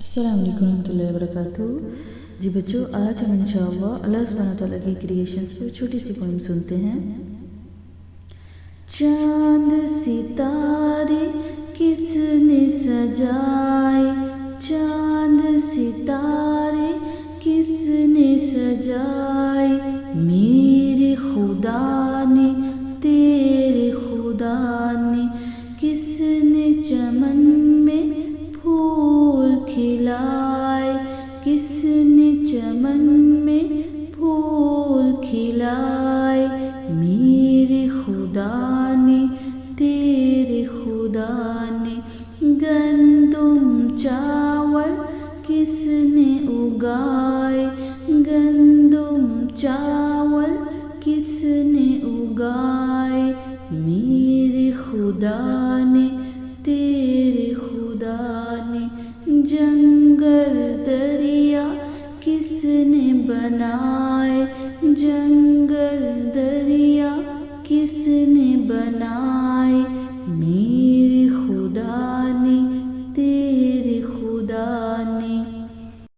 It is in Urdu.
السلام علیکم ورحمۃ اللہ وبرکاتہ۔ جی بچوں، آج ہم انشاءاللہ اللہ سبحانہ تعالیٰ کی کریشنز پر چھوٹی سی پوئم سنتے ہیں۔ چاند ستارے کس نے سجائے، چاند ستارے کس نے سجائے، میرے خدا نے تیرے خدا نے، کس نے چمن میں پھول کھلائے، کس نے چمن میں پھول کھلائے، میرے خدا نے تیرے خدا نے، گندم چاول کس نے اگائے، گندم چاول کس نے اگائے، میرے خدا نے تیرے خدا نے، جنگل دریا کس نے بنائے، جنگل دریا کس نے بنائے،